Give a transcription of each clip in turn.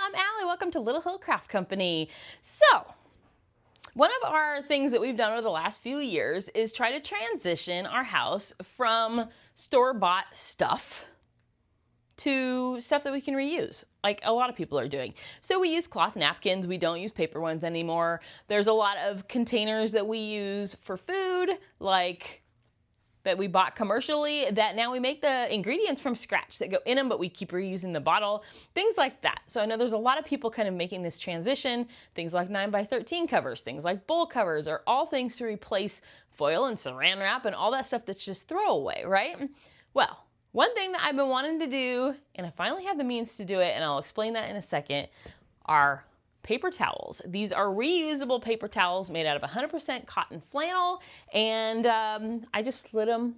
I'm Ali. Welcome to Little Hill Craft Company. So, one of our things that we've done over the last few years is try to transition our house from store-bought stuff to stuff that we can reuse, like a lot of people are doing. So we use cloth napkins. We don't use paper ones anymore. There's a lot of containers that we use for food, like that we bought commercially, that now we make the ingredients from scratch that go in them, but we keep reusing the bottle, things like that. So I know there's a lot of people kind of making this transition, things like 9x13 covers, things like bowl covers, are all things to replace foil and saran wrap and all that stuff that's just throwaway, right? Well, one thing that I've been wanting to do, and I finally have the means to do it, and I'll explain that in a second, are paper towels. These are reusable paper towels made out of 100% cotton flannel, and I just slid them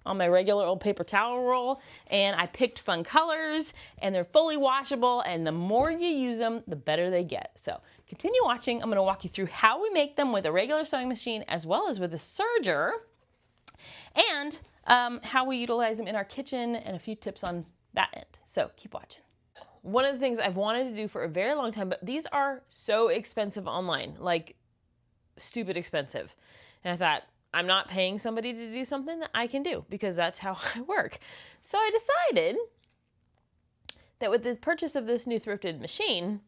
on my regular old paper towel roll, and I picked fun colors, and they're fully washable, and the more you use them, the better they get. So continue watching. I'm going to walk you through how we make them with a regular sewing machine as well as with a serger, and how we utilize them in our kitchen, and a few tips on that end. So keep watching. One of the things I've wanted to do for a very long time, but these are so expensive online, like stupid expensive. And I thought, I'm not paying somebody to do something that I can do because that's how I work. So I decided that with the purchase of this new thrifted machine,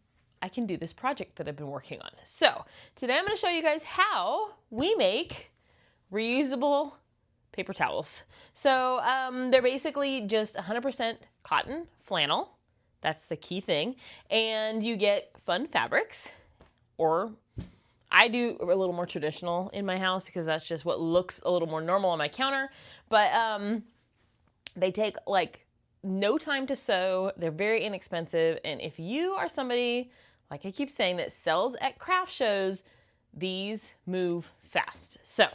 I can do this project that I've been working on. So today I'm going to show you guys how we make reusable paper towels. So they're basically just 100% cotton flannel. That's the key thing. And you get fun fabrics, or I do a little more traditional in my house because that's just what looks a little more normal on my counter. But they take like no time to sew. They're very inexpensive. And if you are somebody, like I keep saying, that sells at craft shows, these move fast. So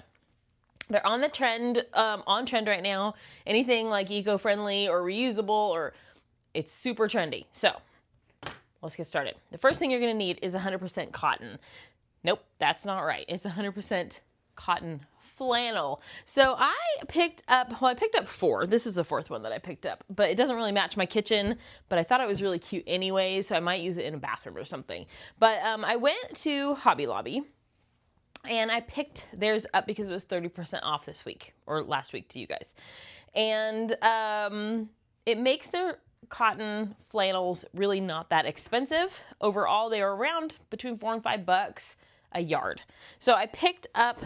they're on the trend, on trend right now. Anything like eco-friendly or reusable, or it's super trendy. So let's get started. The first thing you're going to need is 100% cotton. Nope, that's not right. It's 100% cotton flannel. So I picked up 4. This is the 4th one that I picked up, but it doesn't really match my kitchen, but I thought it was really cute anyway, so I might use it in a bathroom or something. But I went to Hobby Lobby, and I picked theirs up because it was 30% off this week, or last week to you guys. And it makes their cotton flannels really not that expensive. Overall, they are around between $4 and $5 a yard. So I picked up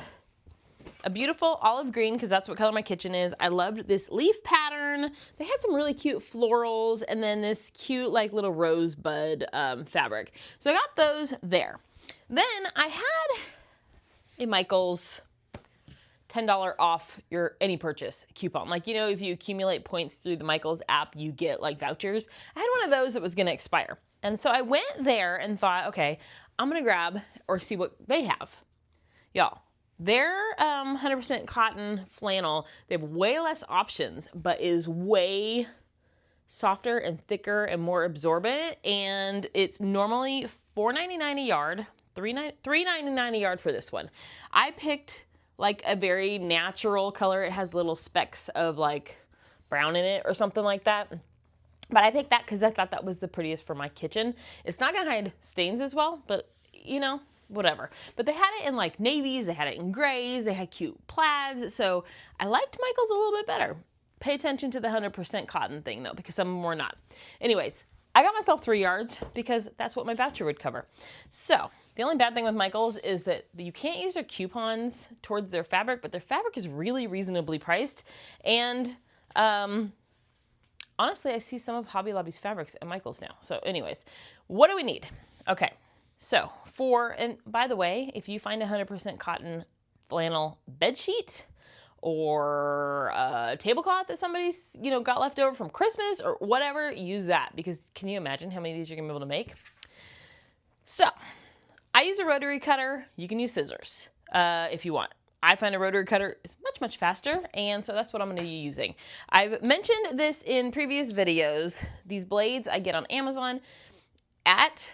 a beautiful olive green because that's what color my kitchen is. I loved this leaf pattern. They had some really cute florals, and then this cute like little rosebud fabric. So I got those there. Then I had a Michael's $10 off your any purchase coupon. Like, you know, if you accumulate points through the Michael's app, you get like vouchers. I had one of those that was going to expire. And so I went there and thought, okay, I'm going to grab or see what they have. Y'all, their 100% cotton flannel, they have way less options, but is way softer and thicker and more absorbent. And it's normally $4.99 a yard, $3.99 a yard for this one. I picked like a very natural color. It has little specks of like brown in it or something like that. But I picked that because I thought that was the prettiest for my kitchen. It's not gonna hide stains as well, but you know, whatever. But they had it in like navies, they had it in grays, they had cute plaids. So I liked Michael's a little bit better. Pay attention to the 100% cotton thing though, because some of them were not. Anyways, I got myself 3 yards because that's what my voucher would cover. So the only bad thing with Michael's is that you can't use their coupons towards their fabric, but their fabric is really reasonably priced. And honestly, I see some of Hobby Lobby's fabrics at Michael's now. So anyways, what do we need? Okay, so and by the way, if you find a 100% cotton flannel bed sheet or a tablecloth that somebody's, you know, got left over from Christmas or whatever, use that, because can you imagine how many of these you're gonna be able to make? So I use a rotary cutter. You can use scissors if you want. I find a rotary cutter is much, much faster, and so that's what I'm going to be using. I've mentioned this in previous videos. These blades I get on Amazon at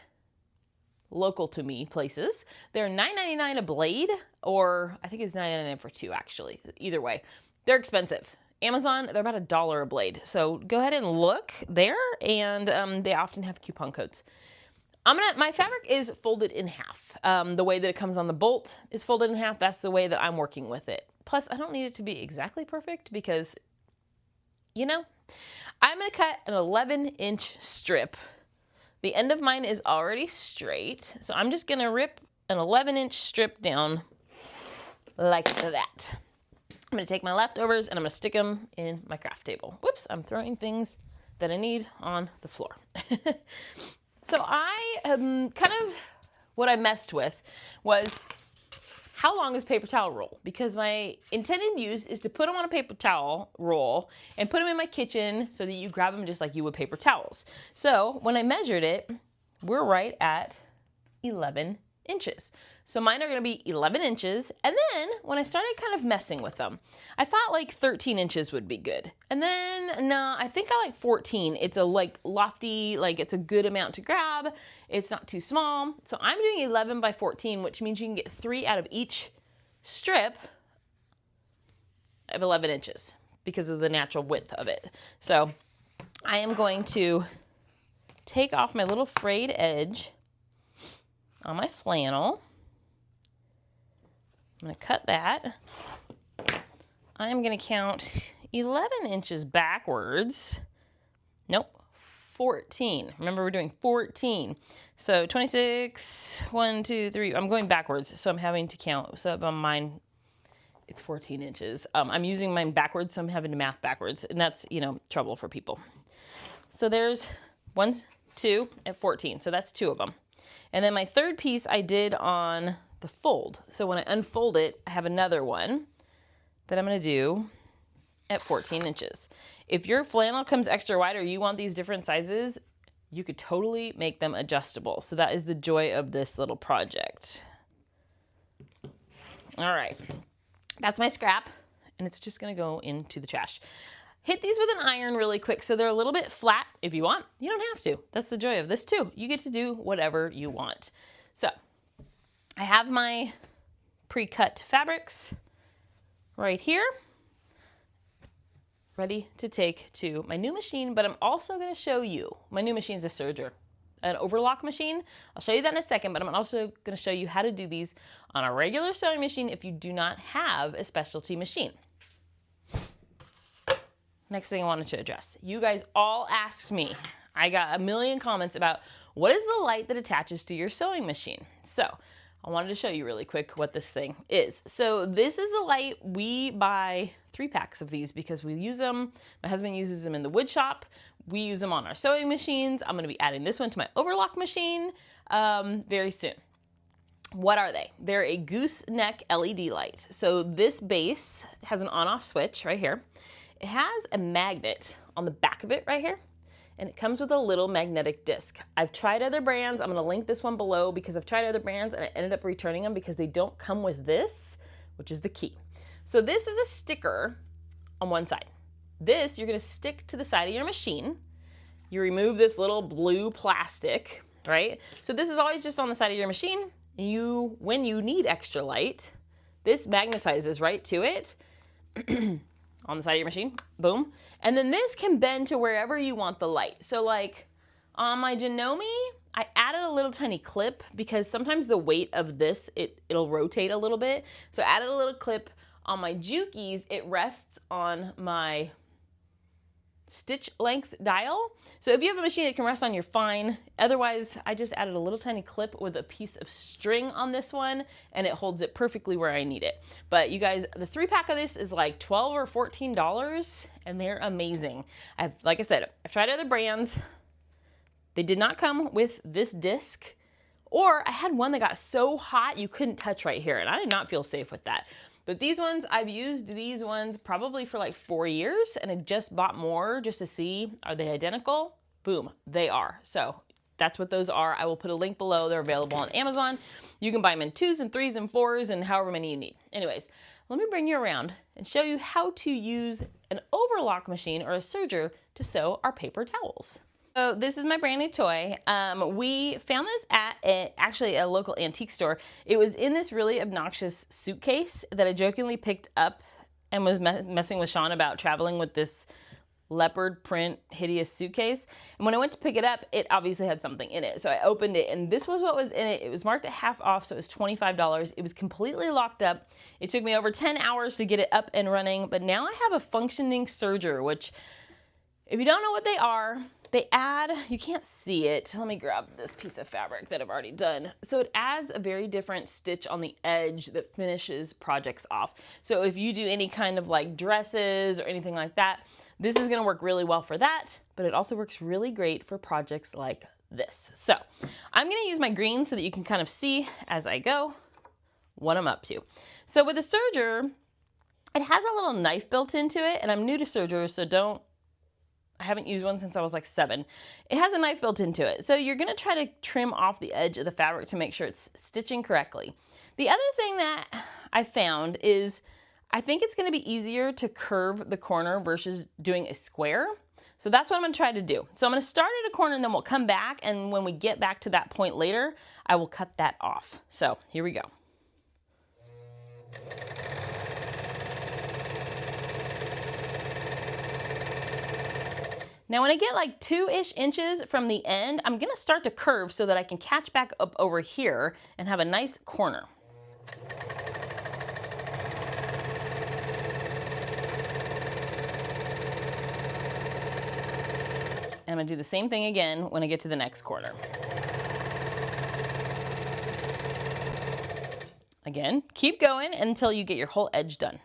local to me places. They're $9.99 a blade, or I think it's $9.99 for 2 actually. Either way, they're expensive. Amazon, they're about $1 a blade. So go ahead and look there, and they often have coupon codes. My fabric is folded in half. The way that it comes on the bolt is folded in half. That's the way that I'm working with it. Plus, I don't need it to be exactly perfect because, you know, I'm gonna cut an 11-inch strip. The end of mine is already straight, so I'm just gonna rip an 11-inch strip down like that. I'm gonna take my leftovers and I'm gonna stick them in my craft table. Whoops, I'm throwing things that I need on the floor. So I kind of, what I messed with was how long is paper towel roll? Because my intended use is to put them on a paper towel roll and put them in my kitchen so that you grab them just like you would paper towels. So when I measured it, we're right at 11 inches. So mine are gonna be 11 inches. And then when I started kind of messing with them, I thought like 13 inches would be good. And then, no, I think I like 14. It's a like lofty, like it's a good amount to grab. It's not too small. So I'm doing 11 by 14, which means you can get 3 out of each strip of 11 inches because of the natural width of it. So I am going to take off my little frayed edge on my flannel. I'm going to cut that. I'm going to count 11 inches backwards. Nope, 14. Remember, we're doing 14. So 26, 1, 2, 3. I'm going backwards, so I'm having to count. So on mine, it's 14 inches. I'm using mine backwards, so I'm having to math backwards. And that's, you know, trouble for people. So there's 1, 2 at 14. So that's 2 of them. And then my third piece I did on the fold. So when I unfold it, I have another one that I'm going to do at 14 inches. If your flannel comes extra wide or you want these different sizes, you could totally make them adjustable. So that is the joy of this little project. All right, that's my scrap, and it's just going to go into the trash. Hit these with an iron really quick so they're a little bit flat if you want. You don't have to. That's the joy of this too. You get to do whatever you want. So I have my pre-cut fabrics right here, ready to take to my new machine, but I'm also going to show you, my new machine is a serger, an overlock machine. I'll show you that in a second, but I'm also going to show you how to do these on a regular sewing machine if you do not have a specialty machine. Next thing I wanted to address. You guys all asked me, I got a million comments about what is the light that attaches to your sewing machine. So I wanted to show you really quick what this thing is. So this is the light. We buy 3 packs of these because we use them. My husband uses them in the wood shop. We use them on our sewing machines. I'm going to be adding this one to my overlock machine very soon. What are they? They're a gooseneck LED light. So this base has an on-off switch right here. It has a magnet on the back of it right here, and it comes with a little magnetic disc. I've tried other brands. I'm going to link this one below because I've tried other brands and I ended up returning them because they don't come with this, which is the key. So this is a sticker on one side. This you're going to stick to the side of your machine. You remove this little blue plastic, right? So this is always just on the side of your machine. When you need extra light, this magnetizes right to it. On the side of your machine, boom. And then this can bend to wherever you want the light. So like on my Janome, I added a little tiny clip because sometimes the weight of this, it'll rotate a little bit. So I added a little clip. On my Jukies, it rests on my stitch length dial. So if you have a machine that can rest on, you're fine. Otherwise, I just added a little tiny clip with a piece of string on this one, and it holds it perfectly where I need it. But you guys, the 3-pack of this is like $12 or $14, and they're amazing. Like I said, I've tried other brands. They did not come with this disc, or I had one that got so hot you couldn't touch right here, and I did not feel safe with that. But these ones, I've used these ones probably for like 4 years, and I just bought more just to see, are they identical? Boom, they are. So that's what those are. I will put a link below. They're available on Amazon. You can buy them in 2s and 3s and 4s and however many you need. Anyways, let me bring you around and show you how to use an overlock machine or a serger to sew our paper towels. So this is my brand new toy. We found this at actually a local antique store. It was in this really obnoxious suitcase that I jokingly picked up and was messing with Shawn about traveling with this leopard print hideous suitcase. And when I went to pick it up, it obviously had something in it. So I opened it and this was what was in it. It was marked at half off, so it was $25. It was completely locked up. It took me over 10 hours to get it up and running, but now I have a functioning serger, which if you don't know what they are, they add, you can't see it. Let me grab this piece of fabric that I've already done. So it adds a very different stitch on the edge that finishes projects off. So if you do any kind of like dresses or anything like that, this is gonna work really well for that, but it also works really great for projects like this. So I'm gonna use my green so that you can kind of see as I go what I'm up to. So with the serger, it has a little knife built into it, and I'm new to sergers, so I haven't used one since I was like 7. It has a knife built into it. So you're gonna try to trim off the edge of the fabric to make sure it's stitching correctly. The other thing that I found is I think it's gonna be easier to curve the corner versus doing a square. So that's what I'm gonna try to do. So I'm gonna start at a corner and then we'll come back, and when we get back to that point later, I will cut that off. So here we go. Now when I get like 2-ish inches from the end, I'm gonna start to curve so that I can catch back up over here and have a nice corner. And I'm gonna do the same thing again when I get to the next corner. Again, keep going until you get your whole edge done.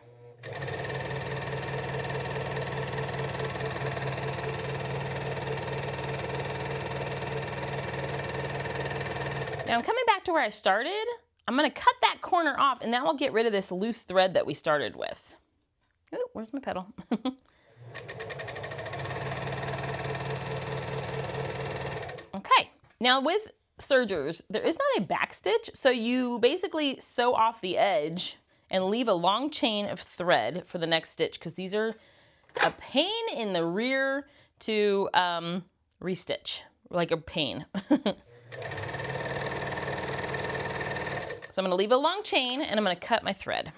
Now I'm coming back to where I started. I'm gonna cut that corner off, and that will get rid of this loose thread that we started with. Ooh, where's my pedal? Okay, now with sergers, there is not a back stitch, so you basically sew off the edge and leave a long chain of thread for the next stitch, because these are a pain in the rear to restitch, like a pain. So I'm gonna leave a long chain and I'm gonna cut my thread.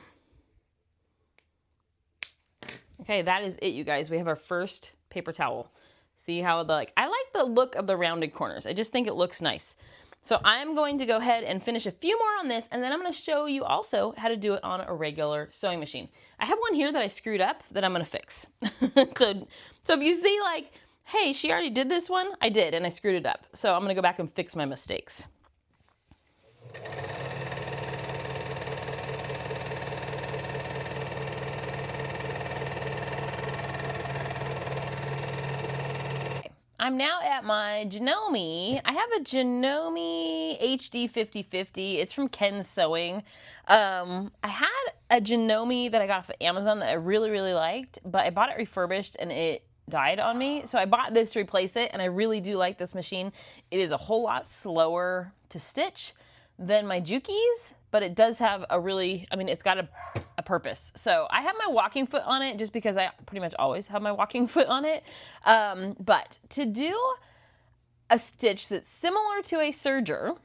Okay, that is it, you guys. We have our first paper towel. See how I like the look of the rounded corners. I just think it looks nice. So I'm going to go ahead and finish a few more on this, and then I'm gonna show you also how to do it on a regular sewing machine. I have one here that I screwed up that I'm gonna fix. So if you see like, hey, she already did this one, I did, and I screwed it up. So I'm gonna go back and fix my mistakes. I'm now at my Janome. I have a Janome HD 5050. It's from Ken's Sewing. I had a Janome that I got off of Amazon that I really, really liked, but I bought it refurbished and it died on me. So I bought this to replace it, and I really do like this machine. It is a whole lot slower to stitch than my Juki's, but it does have a really, it's got a purpose. So I have my walking foot on it just because I pretty much always have my walking foot on it. But to do a stitch that's similar to a serger,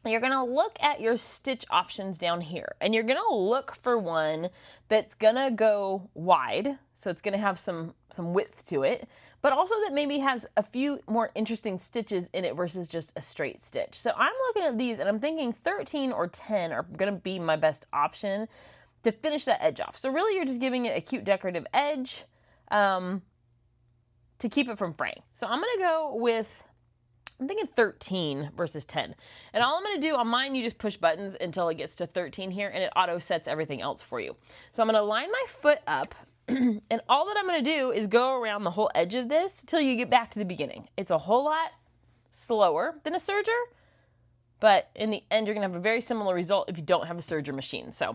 you're gonna look at your stitch options down here, and you're gonna look for one that's gonna go wide. So it's gonna have some width to it, but also that maybe has a few more interesting stitches in it versus just a straight stitch. So I'm looking at these and I'm thinking 13 or 10 are gonna be my best option to finish that edge off. So really you're just giving it a cute decorative edge to keep it from fraying. So I'm gonna go with, I'm thinking 13 versus 10. And all I'm gonna do on mine, you just push buttons until it gets to 13 here, and it auto sets everything else for you. So I'm gonna line my foot up, and all that I'm gonna do is go around the whole edge of this till you get back to the beginning. It's a whole lot slower than a serger, but in the end, you're gonna have a very similar result if you don't have a serger machine. So.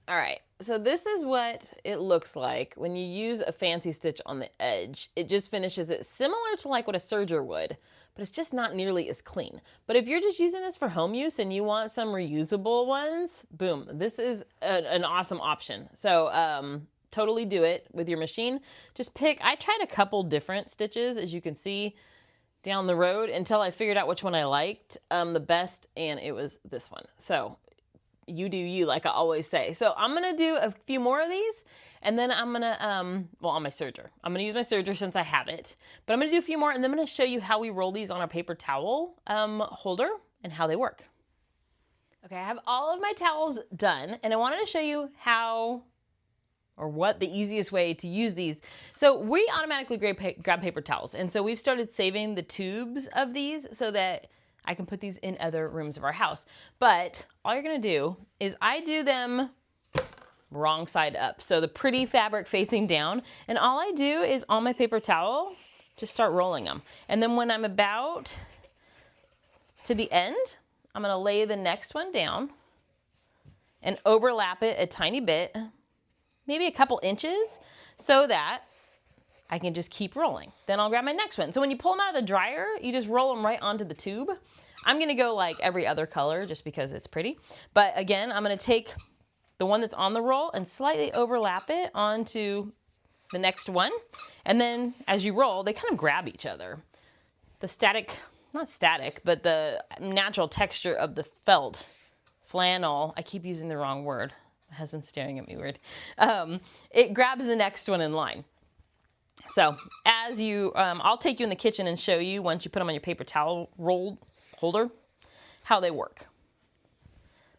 All right, so this is what it looks like when you use a fancy stitch on the edge. It just finishes it similar to like what a serger would, but it's just not nearly as clean. But if you're just using this for home use and you want some reusable ones, boom, this is an awesome option. So totally do it with your machine. Just pick, I tried a couple different stitches, as you can see. down the road until I figured out which one I liked the best, and it was this one. So you do you, like I always say. So I'm gonna do a few more of these, and then I'm gonna, well, on my serger. I'm gonna use my serger since I have it, but I'm gonna do a few more, and then I'm gonna show you how we roll these on our paper towel holder and how they work. Okay, I have all of my towels done, and I wanted to show you how or what the easiest way to use these. So we automatically grab paper towels. And so we've started saving the tubes of these so that I can put these in other rooms of our house. But all you're gonna do is I do them wrong side up. So the pretty fabric facing down. And all I do is on my paper towel, just start rolling them. And then when I'm about to the end, I'm gonna lay the next one down and overlap it a tiny bit, maybe a couple inches, so that I can just keep rolling. Then I'll grab my next one. So when you pull them out of the dryer, you just roll them right onto the tube. I'm gonna go like every other color just because it's pretty. But again, I'm gonna take the one that's on the roll and slightly overlap it onto the next one. And then as you roll, they kind of grab each other. The static, not static, but the natural texture of the felt flannel, I keep using the wrong word. My husband's staring at me weird. It grabs the next one in line. So as you, I'll take you in the kitchen and show you once you put them on your paper towel roll holder, how they work.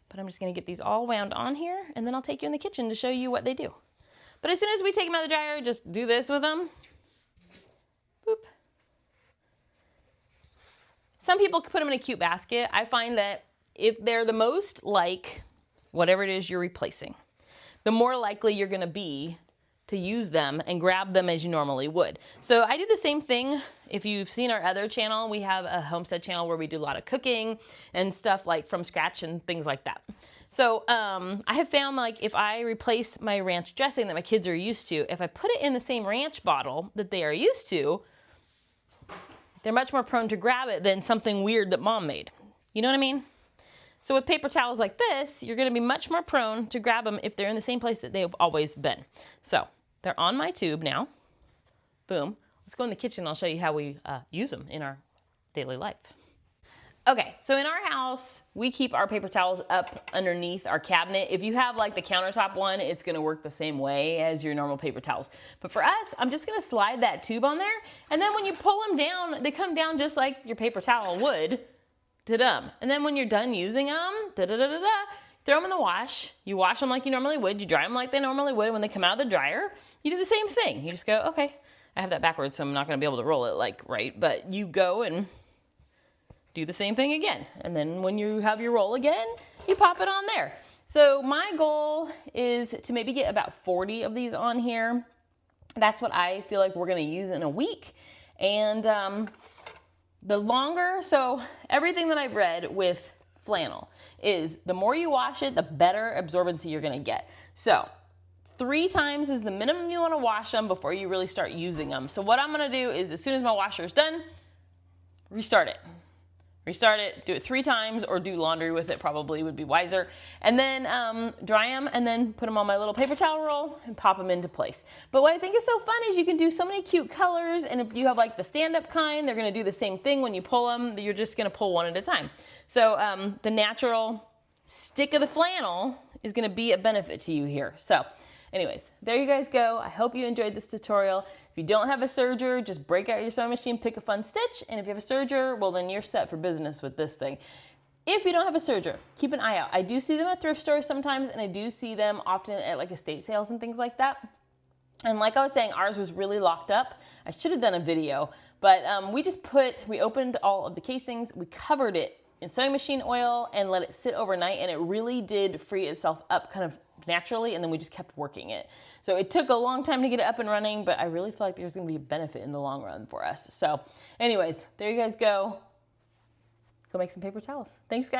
But I'm just gonna get these all wound on here, and then I'll take you in the kitchen to show you what they do. But as soon as we take them out of the dryer, just do this with them. Boop. Some people put them in a cute basket. I find that if they're the most like whatever it is you're replacing, the more likely you're gonna be to use them and grab them as you normally would. So I do the same thing. If you've seen our other channel, we have a Homestead channel where we do a lot of cooking and stuff like from scratch and things like that. So I have found like if I replace my ranch dressing that my kids are used to, if I put it in the same ranch bottle that they are used to, they're much more prone to grab it than something weird that mom made. You know what I mean? So with paper towels like this, you're gonna be much more prone to grab them if they're in the same place that they've always been. So they're on my tube now. Boom. Let's go in the kitchen. I'll show you how we use them in our daily life. Okay, so in our house, we keep our paper towels up underneath our cabinet. If you have like the countertop one, it's gonna work the same way as your normal paper towels. But for us, I'm just gonna slide that tube on there, and then when you pull them down, they come down just like your paper towel would. Da-dum. And then when you're done using them, da-da-da-da-da, throw them in the wash. You wash them like you normally would. You dry them like they normally would. When they come out of the dryer, you do the same thing. You just go, okay, I have that backwards, so I'm not gonna be able to roll it like right, but you go and do the same thing again. And then when you have your roll again, you pop it on there. So my goal is to maybe get about 40 of these on here. That's what I feel like we're gonna use in a week. And the longer, so everything that I've read with flannel is the more you wash it, the better absorbency you're gonna get. So 3 times is the minimum you wanna wash them before you really start using them. So what I'm gonna do is as soon as my washer is done, restart it. Restart it, do it 3 times, or do laundry with it probably would be wiser. And then dry them and then put them on my little paper towel roll and pop them into place. But what I think is so fun is you can do so many cute colors, and if you have like the stand-up kind, they're gonna do the same thing when you pull them. You're just gonna pull one at a time. So the natural stick of the flannel is gonna be a benefit to you here. So anyways, there you guys go. I hope you enjoyed this tutorial. If you don't have a serger, just break out your sewing machine, pick a fun stitch, and if you have a serger, well then you're set for business with this thing. If you don't have a serger, keep an eye out. I do see them at thrift stores sometimes, and I do see them often at like estate sales and things like that. And like I was saying, ours was really locked up. I should have done a video, but we opened all of the casings, we covered it in sewing machine oil and let it sit overnight, and it really did free itself up kind of naturally, and then we just kept working it. So it took a long time to get it up and running, but I really feel like there's gonna be a benefit in the long run for us. So anyways, there you guys go. Go make some paper towels. Thanks, guys.